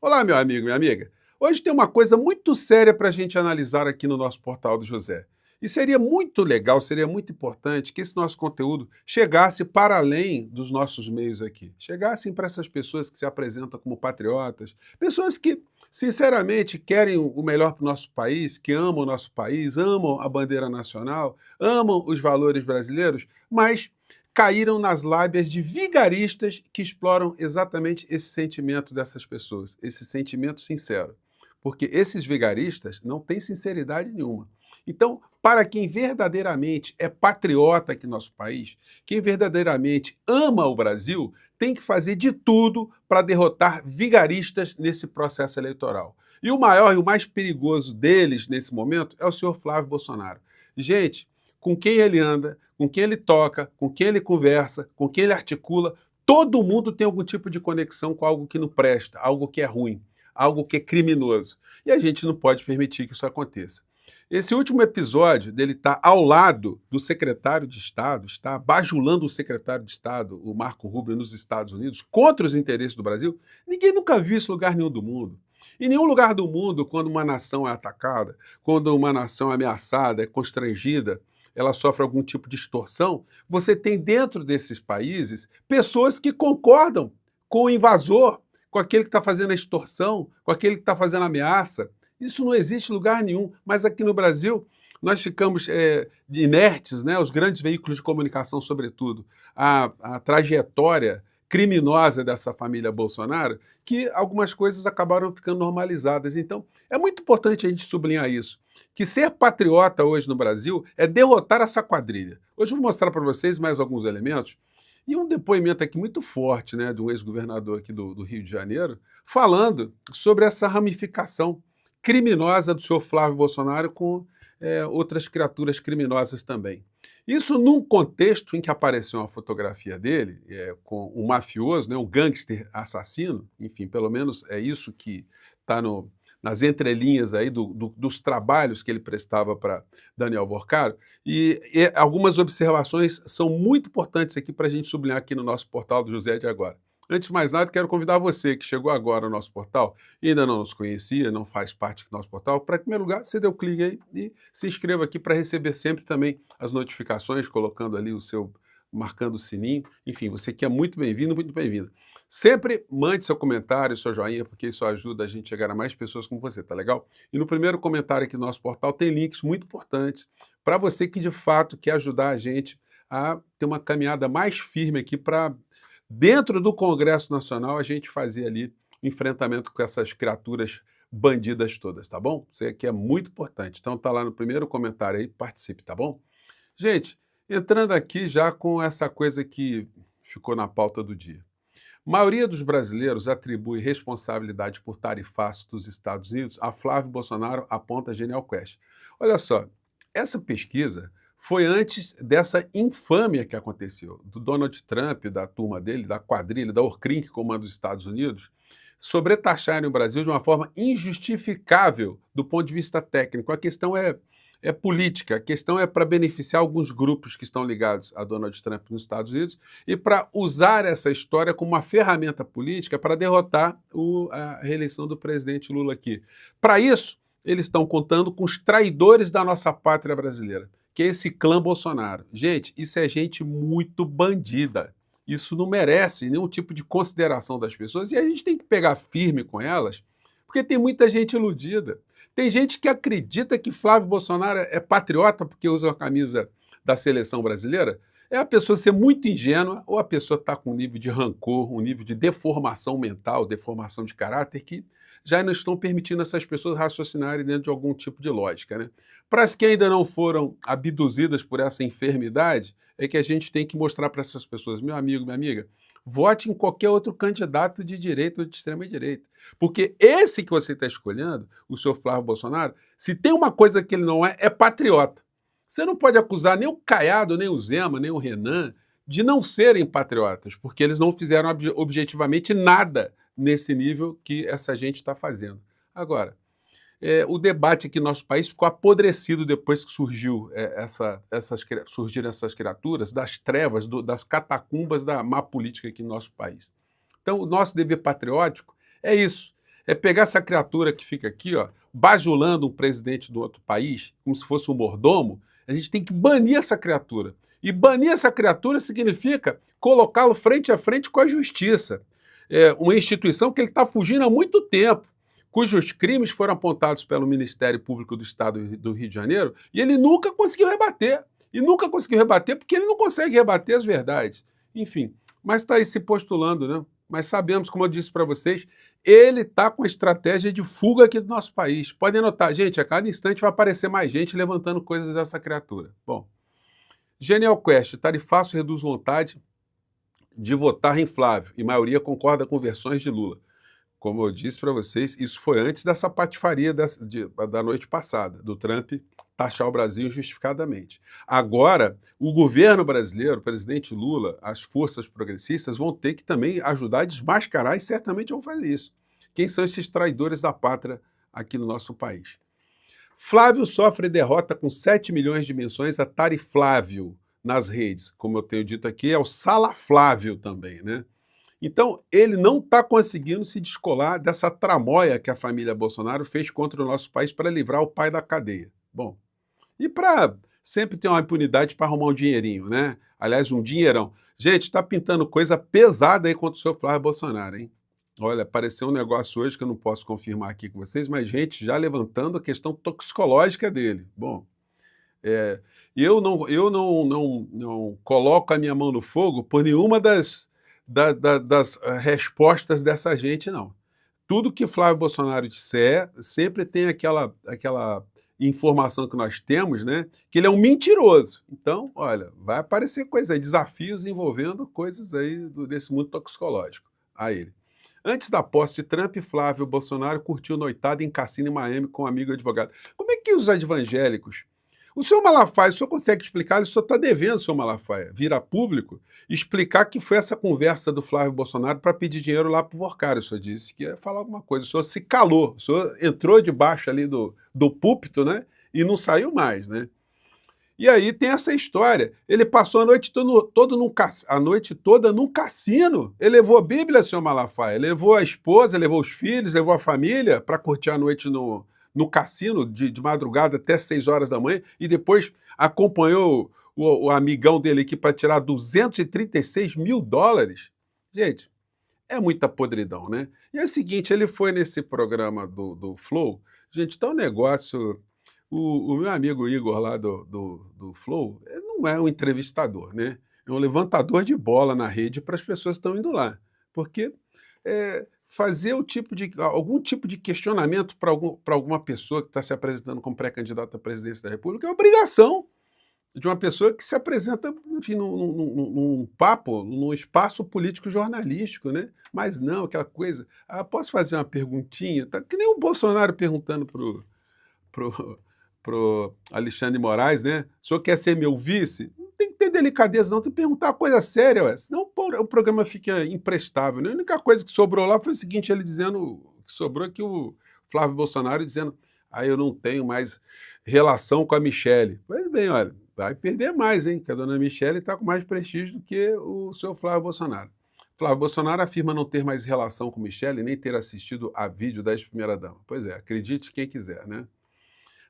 Olá, meu amigo, minha amiga. Hoje tem uma coisa muito séria para a gente analisar aqui no nosso portal do José. E seria muito legal, seria muito importante que esse nosso conteúdo chegasse para além dos nossos meios aqui. Chegassem para essas pessoas que se apresentam como patriotas, pessoas que, sinceramente, querem o melhor para o nosso país, que amam o nosso país, amam a bandeira nacional, amam os valores brasileiros, mas caíram nas lábias de vigaristas que exploram exatamente esse sentimento dessas pessoas, esse sentimento sincero. Porque esses vigaristas não têm sinceridade nenhuma. Então, para quem verdadeiramente é patriota aqui no nosso país, quem verdadeiramente ama o Brasil, tem que fazer de tudo para derrotar vigaristas nesse processo eleitoral. E o maior e o mais perigoso deles nesse momento é o senhor Flávio Bolsonaro. Gente, com quem ele anda, com quem ele toca, com quem ele conversa, com quem ele articula, todo mundo tem algum tipo de conexão com algo que não presta, algo que é ruim, algo que é criminoso. E a gente não pode permitir que isso aconteça. Esse último episódio dele estar ao lado do secretário de Estado, está bajulando o secretário de Estado, o Marco Rubio, nos Estados Unidos, contra os interesses do Brasil, ninguém nunca viu isso em lugar nenhum do mundo. Em nenhum lugar do mundo, quando uma nação é atacada, quando uma nação é ameaçada, é constrangida, ela sofre algum tipo de extorsão, você tem dentro desses países pessoas que concordam com o invasor, com aquele que está fazendo a extorsão, com aquele que está fazendo a ameaça. Isso não existe em lugar nenhum, mas aqui no Brasil nós ficamos inertes, né? Os grandes veículos de comunicação, sobretudo, a trajetória criminosa dessa família Bolsonaro, que algumas coisas acabaram ficando normalizadas. Então, é muito importante a gente sublinhar isso, que ser patriota hoje no Brasil é derrotar essa quadrilha. Hoje eu vou mostrar para vocês mais alguns elementos, e um depoimento aqui muito forte, né, de um ex-governador aqui do Rio de Janeiro, falando sobre essa ramificação criminosa do senhor Flávio Bolsonaro com outras criaturas criminosas também. Isso num contexto em que apareceu uma fotografia dele com um mafioso, né, um gangster assassino, enfim, pelo menos é isso que está nas entrelinhas aí dos trabalhos que ele prestava para Daniel Vorcaro, e algumas observações são muito importantes aqui para a gente sublinhar aqui no nosso portal do José de Agora. Antes de mais nada, quero convidar você que chegou agora ao nosso portal e ainda não nos conhecia, não faz parte do nosso portal, para, em primeiro lugar, você dê o clique aí e se inscreva aqui para receber sempre também as notificações, colocando ali o seu, marcando o sininho. Enfim, você que é muito bem-vindo, muito bem-vinda. Sempre mande seu comentário, seu joinha, porque isso ajuda a gente a chegar a mais pessoas como você, tá legal? E no primeiro comentário aqui do nosso portal tem links muito importantes para você que de fato quer ajudar a gente a ter uma caminhada mais firme aqui para dentro do Congresso Nacional, a gente fazia ali o enfrentamento com essas criaturas bandidas todas, tá bom? Isso aqui é muito importante. Então tá lá no primeiro comentário aí, participe, tá bom? Gente, entrando aqui já com essa coisa que ficou na pauta do dia. A maioria dos brasileiros atribui responsabilidade por tarifaço dos Estados Unidos a Flávio Bolsonaro, aponta a Genial Quest. Olha só, essa pesquisa foi antes dessa infâmia que aconteceu, do Donald Trump, da turma dele, da quadrilha, da Orcrim, que comanda os Estados Unidos, sobretaxarem o Brasil de uma forma injustificável do ponto de vista técnico. A questão é política, a questão é para beneficiar alguns grupos que estão ligados a Donald Trump nos Estados Unidos e para usar essa história como uma ferramenta política para derrotar a reeleição do presidente Lula aqui. Para isso, eles estão contando com os traidores da nossa pátria brasileira, que é esse clã Bolsonaro. Gente, isso é gente muito bandida. Isso não merece nenhum tipo de consideração das pessoas e a gente tem que pegar firme com elas, porque tem muita gente iludida. Tem gente que acredita que Flávio Bolsonaro é patriota porque usa a camisa da seleção brasileira. É a pessoa ser muito ingênua ou a pessoa estar com um nível de rancor, um nível de deformação mental, deformação de caráter que já não estão permitindo essas pessoas raciocinarem dentro de algum tipo de lógica, né? Para as que ainda não foram abduzidas por essa enfermidade, é que a gente tem que mostrar para essas pessoas, meu amigo, minha amiga, vote em qualquer outro candidato de direita ou de extrema-direita. Porque esse que você está escolhendo, o senhor Flávio Bolsonaro, se tem uma coisa que ele não é patriota. Você não pode acusar nem o Caiado, nem o Zema, nem o Renan de não serem patriotas, porque eles não fizeram objetivamente nada nesse nível que essa gente está fazendo. Agora, o debate aqui no nosso país ficou apodrecido depois que surgiram essas criaturas das trevas, das catacumbas da má política aqui no nosso país. Então, o nosso dever patriótico é isso, é pegar essa criatura que fica aqui, ó, bajulando um presidente do outro país, como se fosse um mordomo, a gente tem que banir essa criatura. E banir essa criatura significa colocá-lo frente a frente com a justiça. É uma instituição que ele está fugindo há muito tempo, cujos crimes foram apontados pelo Ministério Público do Estado do Rio de Janeiro, e ele nunca conseguiu rebater. E nunca conseguiu rebater porque ele não consegue rebater as verdades. Enfim, mas está aí se postulando, né? Mas sabemos, como eu disse para vocês, ele está com a estratégia de fuga aqui do nosso país. Podem notar, gente, a cada instante vai aparecer mais gente levantando coisas dessa criatura. Bom, Genial Quest, tarifaço reduz vontade de votar em Flávio, e maioria concorda com versões de Lula. Como eu disse para vocês, isso foi antes dessa patifaria da noite passada, do Trump taxar o Brasil injustificadamente. Agora, o governo brasileiro, o presidente Lula, as forças progressistas vão ter que também ajudar a desmascarar, e certamente vão fazer isso. Quem são esses traidores da pátria aqui no nosso país? Flávio sofre derrota com 7 milhões de menções a Tariflávio nas redes. Como eu tenho dito aqui, é o Salaflávio também, né? Então, ele não está conseguindo se descolar dessa tramóia que a família Bolsonaro fez contra o nosso país para livrar o pai da cadeia. Bom, e para sempre ter uma impunidade para arrumar um dinheirinho, né? Aliás, um dinheirão. Gente, está pintando coisa pesada aí contra o senhor Flávio Bolsonaro, hein? Olha, apareceu um negócio hoje que eu não posso confirmar aqui com vocês, mas gente já levantando a questão toxicológica dele. Bom, eu não coloco a minha mão no fogo por nenhuma das respostas dessa gente, não. Tudo que Flávio Bolsonaro disser, sempre tem aquela informação que nós temos, né, que ele é um mentiroso. Então, olha, vai aparecer coisas aí, desafios envolvendo coisas aí desse mundo toxicológico a ele. Antes da posse de Trump, Flávio Bolsonaro curtiu noitada em cassino em Miami com um amigo advogado. Como é que os evangélicos... O senhor Malafaia, o senhor consegue explicar? O senhor está devendo, senhor Malafaia, vir a público explicar que foi essa conversa do Flávio Bolsonaro para pedir dinheiro lá para o Vorcário. O senhor disse que ia falar alguma coisa. O senhor se calou, o senhor entrou debaixo ali do púlpito, né? E não saiu mais, né? E aí tem essa história. Ele passou a noite toda num cassino. Ele levou a Bíblia, senhor Malafaia. Ele levou a esposa, levou os filhos, levou a família para curtir a noite no cassino de madrugada até 6 horas da manhã e depois acompanhou o amigão dele aqui para tirar 236 mil dólares. Gente, é muita podridão, né? E é o seguinte, ele foi nesse programa do Flow. Gente, tá um negócio... O meu amigo Igor lá do Flow, ele não é um entrevistador, né? É um levantador de bola na rede para as pessoas que estão indo lá. Porque fazer algum tipo de questionamento para alguma pessoa que está se apresentando como pré-candidato à presidência da República é obrigação de uma pessoa que se apresenta, enfim, num papo, num espaço político jornalístico, né? Mas não, aquela coisa, posso fazer uma perguntinha? Tá, que nem o Bolsonaro perguntando pro Alexandre de Moraes, né? O senhor quer ser meu vice? Não tem que ter delicadeza, não, tem que perguntar uma coisa séria, ué. Senão o programa fica imprestável, né? A única coisa que sobrou lá foi o seguinte, ele dizendo, que sobrou aqui o Flávio Bolsonaro dizendo, eu não tenho mais relação com a Michele. Pois bem, olha, vai perder mais, hein? Que a dona Michele está com mais prestígio do que o seu Flávio Bolsonaro. Flávio Bolsonaro afirma não ter mais relação com Michele, nem ter assistido a vídeo da ex-primeira-dama. Pois é, acredite quem quiser, né?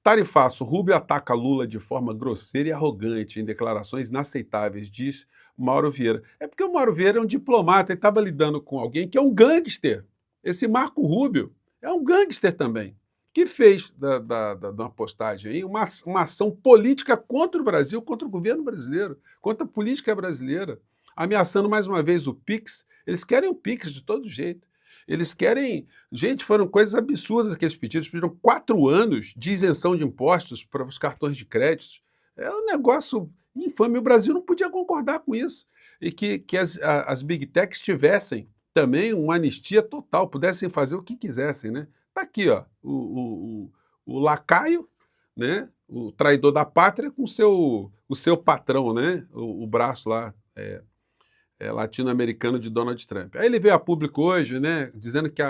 Tarifaço, Rubio ataca Lula de forma grosseira e arrogante em declarações inaceitáveis, diz Mauro Vieira. É porque o Mauro Vieira é um diplomata e estava lidando com alguém que é um gangster. Esse Marco Rubio é um gangster também, que fez da uma postagem aí uma ação política contra o Brasil, contra o governo brasileiro, contra a política brasileira, ameaçando mais uma vez o PIX. Eles querem o PIX de todo jeito. Eles querem... Gente, foram coisas absurdas aqueles pedidos. Pediram 4 anos de isenção de impostos para os cartões de crédito. É um negócio infame. O Brasil não podia concordar com isso. E que as Big Techs tivessem também uma anistia total, pudessem fazer o que quisessem, né? Está aqui, ó, o lacaio, né? O traidor da pátria com o seu patrão, né? O braço lá... latino-americano de Donald Trump. Aí ele veio a público hoje, né, dizendo que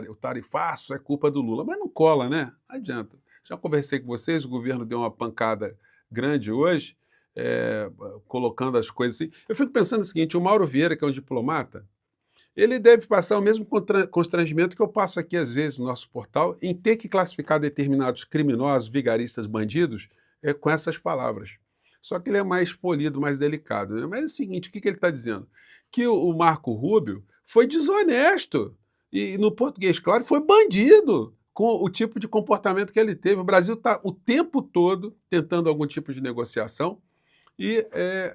o tarifaço é culpa do Lula, mas não cola, né? Não adianta. Já conversei com vocês, o governo deu uma pancada grande hoje, colocando as coisas assim. Eu fico pensando o seguinte, o Mauro Vieira, que é um diplomata, Ele deve passar o mesmo constrangimento que eu passo aqui às vezes no nosso portal, em ter que classificar determinados criminosos, vigaristas, bandidos, com essas palavras. Só que ele é mais polido, mais delicado, né? Mas é o seguinte, o que ele está dizendo? Que o Marco Rubio foi desonesto, e no português claro, foi bandido com o tipo de comportamento que ele teve. O Brasil está o tempo todo tentando algum tipo de negociação, e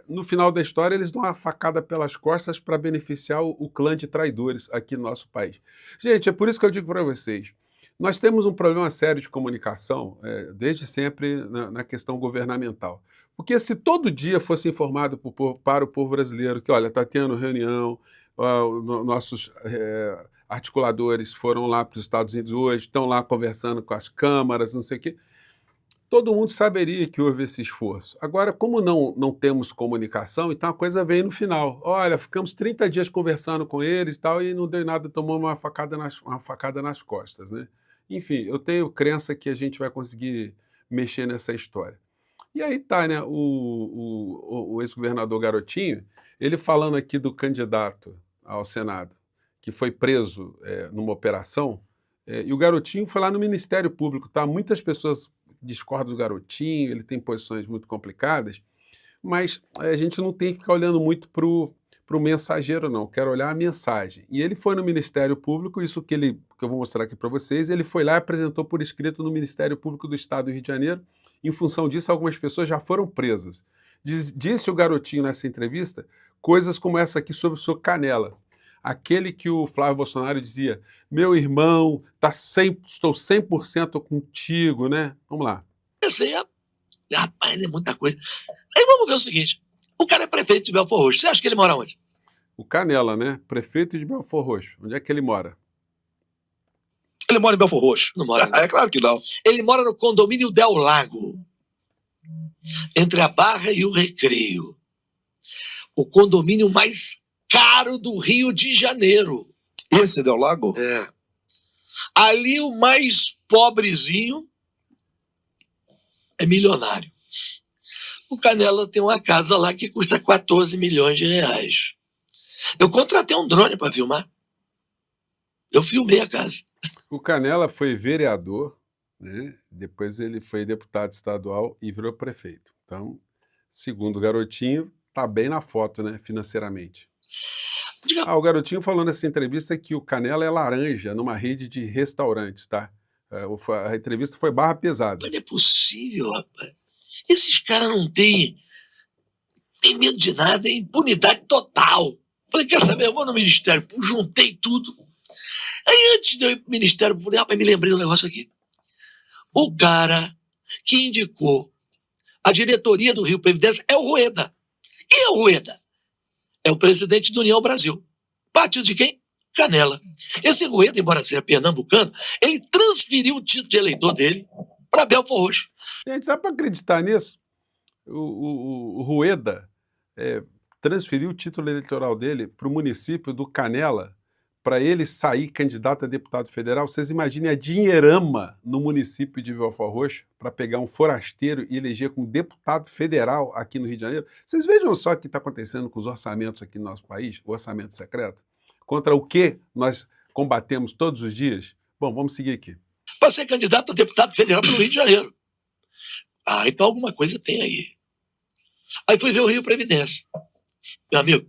no final da história eles dão uma facada pelas costas para beneficiar o clã de traidores aqui no nosso país. Gente, é por isso que eu digo para vocês, nós temos um problema sério de comunicação, desde sempre na questão governamental. Porque se todo dia fosse informado para o povo brasileiro que, olha, está tendo reunião, nossos articuladores foram lá para os Estados Unidos hoje, estão lá conversando com as câmaras, não sei o quê, todo mundo saberia que houve esse esforço. Agora, como não temos comunicação, então a coisa vem no final. Olha, ficamos 30 dias conversando com eles e tal, e não deu nada, tomamos uma facada nas costas, né? Enfim, eu tenho crença que a gente vai conseguir mexer nessa história. E aí tá, né, o ex-governador Garotinho, ele falando aqui do candidato ao Senado, que foi preso numa operação, e o Garotinho foi lá no Ministério Público, tá? Muitas pessoas discorda do Garotinho, ele tem posições muito complicadas, mas a gente não tem que ficar olhando muito para o mensageiro, não. Quero olhar a mensagem. E ele foi no Ministério Público, isso que eu vou mostrar aqui para vocês, ele foi lá e apresentou por escrito no Ministério Público do Estado do Rio de Janeiro. Em função disso, algumas pessoas já foram presas. Disse o Garotinho nessa entrevista coisas como essa aqui sobre o seu Canela. Aquele que o Flávio Bolsonaro dizia, meu irmão, estou 100% contigo, né? Vamos lá. Rapaz, é muita coisa. Aí vamos ver o seguinte, o cara é prefeito de Belford Roxo, você acha que ele mora onde? O Canela, né? Prefeito de Belford Roxo. Onde é que ele mora? Ele mora em Belford Roxo. Não mora. É claro que não. Ele mora no condomínio Del Lago, entre a Barra e o Recreio. O condomínio mais caro do Rio de Janeiro. Esse Del Lago? É. Ali o mais pobrezinho é milionário. O Canela tem uma casa lá que custa 14 milhões de reais. Eu contratei um drone para filmar. Eu filmei a casa. O Canela foi vereador, né? Depois ele foi deputado estadual e virou prefeito. Então, segundo o Garotinho, tá bem na foto, né, financeiramente. O Garotinho falou nessa entrevista que o Canela é laranja numa rede de restaurantes, tá? A entrevista foi barra pesada. Mas não é possível, rapaz. Esses caras não têm medo de nada, é impunidade total. Falei, quer saber, eu vou no Ministério Público, juntei tudo. Aí antes de eu ir pro Ministério Público, rapaz, me lembrei do negócio aqui. O cara que indicou a diretoria do Rio Previdência é o Rueda. Quem é o Rueda? É o presidente do União Brasil. Partido de quem? Canela. Esse Rueda, embora seja pernambucano, ele transferiu o título de eleitor dele para Belford Roxo. Gente, dá para acreditar nisso? O Rueda transferiu o título eleitoral dele para o município do Canela, para ele sair candidato a deputado federal. Vocês imaginem a dinheirama no município de Belford Roxo para pegar um forasteiro e eleger como deputado federal aqui no Rio de Janeiro. Vocês vejam só o que está acontecendo com os orçamentos aqui no nosso país, o orçamento secreto, contra o que nós combatemos todos os dias. Bom, vamos seguir aqui. Para ser candidato a deputado federal pelo Rio de Janeiro. Ah, então alguma coisa tem aí. Aí fui ver o Rio Previdência. Meu amigo,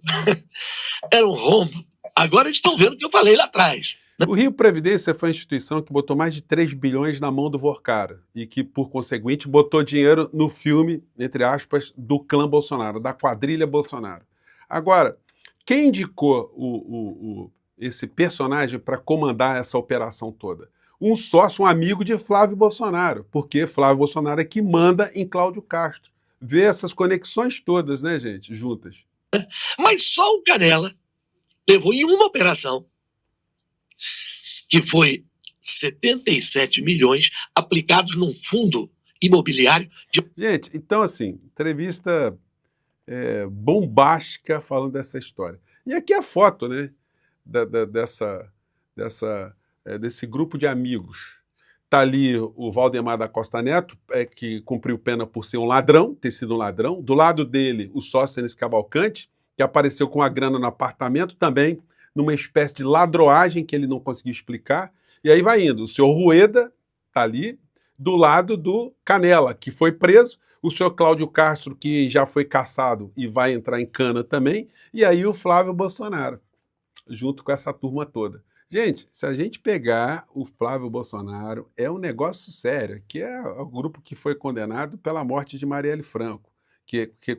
era um rombo. Agora eles estão vendo o que eu falei lá atrás. O Rio Previdência foi a instituição que botou mais de 3 bilhões na mão do Vorcara e que, por conseguinte, botou dinheiro no filme, entre aspas, do clã Bolsonaro, da quadrilha Bolsonaro. Agora, quem indicou esse personagem para comandar essa operação toda? Um sócio, um amigo de Flávio Bolsonaro, porque Flávio Bolsonaro é que manda em Cláudio Castro. Vê essas conexões todas, né, gente, juntas. Mas só o Canela levou em uma operação, que foi 77 milhões aplicados num fundo imobiliário. Gente, então assim, entrevista bombástica falando dessa história. E aqui a foto, né, desse grupo de amigos. Está ali o Valdemar da Costa Neto, que cumpriu pena por ser um ladrão, ter sido um ladrão. Do lado dele, o Sóstenes Cavalcante, que apareceu com a grana no apartamento também, numa espécie de ladroagem que ele não conseguia explicar, e aí vai indo. O senhor Rueda está ali, do lado do Canela, que foi preso, o senhor Cláudio Castro, que já foi cassado e vai entrar em cana também, e aí o Flávio Bolsonaro, junto com essa turma toda. Gente, se a gente pegar o Flávio Bolsonaro, é um negócio sério, que é o grupo que foi condenado pela morte de Marielle Franco,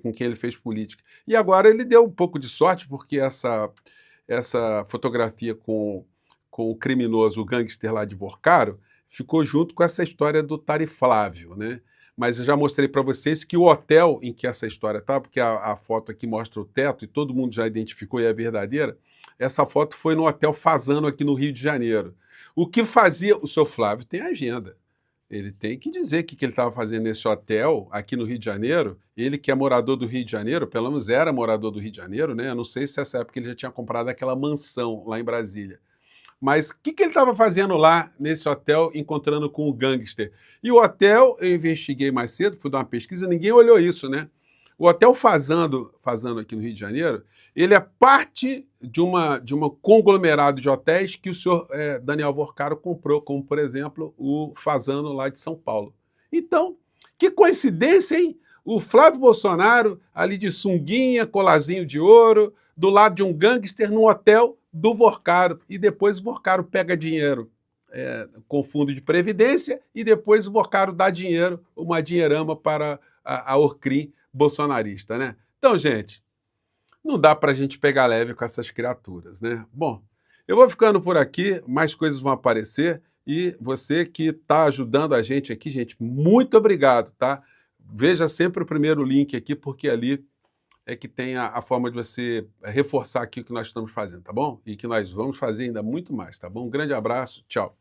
com quem ele fez política. E agora ele deu um pouco de sorte, porque essa fotografia com o criminoso, o gangster lá de Vorcaro, ficou junto com essa história do Tariflávio, né? Mas eu já mostrei para vocês que o hotel em que essa história está, porque a foto aqui mostra o teto e todo mundo já identificou e é verdadeira, essa foto foi no Hotel Fasano aqui no Rio de Janeiro. O que fazia... O seu Flávio tem agenda. Ele tem que dizer o que ele estava fazendo nesse hotel aqui no Rio de Janeiro. Ele que é morador do Rio de Janeiro, pelo menos era morador do Rio de Janeiro, né? Eu não sei se nessa época ele já tinha comprado aquela mansão lá em Brasília. Mas o que ele estava fazendo lá nesse hotel, encontrando com o gangster? E o hotel, eu investiguei mais cedo, fui dar uma pesquisa, ninguém olhou isso, né? O Hotel Fasano aqui no Rio de Janeiro, ele é parte de uma conglomerado de hotéis que o senhor Daniel Vorcaro comprou, como, por exemplo, o Fasano lá de São Paulo. Então, que coincidência, hein? O Flávio Bolsonaro, ali de sunguinha, colarzinho de ouro, do lado de um gangster num hotel do Vorcaro. E depois o Vorcaro pega dinheiro com fundo de previdência e depois o Vorcaro dá dinheiro, uma dinheirama para a Orcrim bolsonarista, né? Então, gente, não dá para a gente pegar leve com essas criaturas, né? Bom, eu vou ficando por aqui, mais coisas vão aparecer e você que está ajudando a gente aqui, gente, muito obrigado, tá? Veja sempre o primeiro link aqui, porque ali é que tem a forma de você reforçar aqui o que nós estamos fazendo, tá bom? E que nós vamos fazer ainda muito mais, tá bom? Um grande abraço, tchau.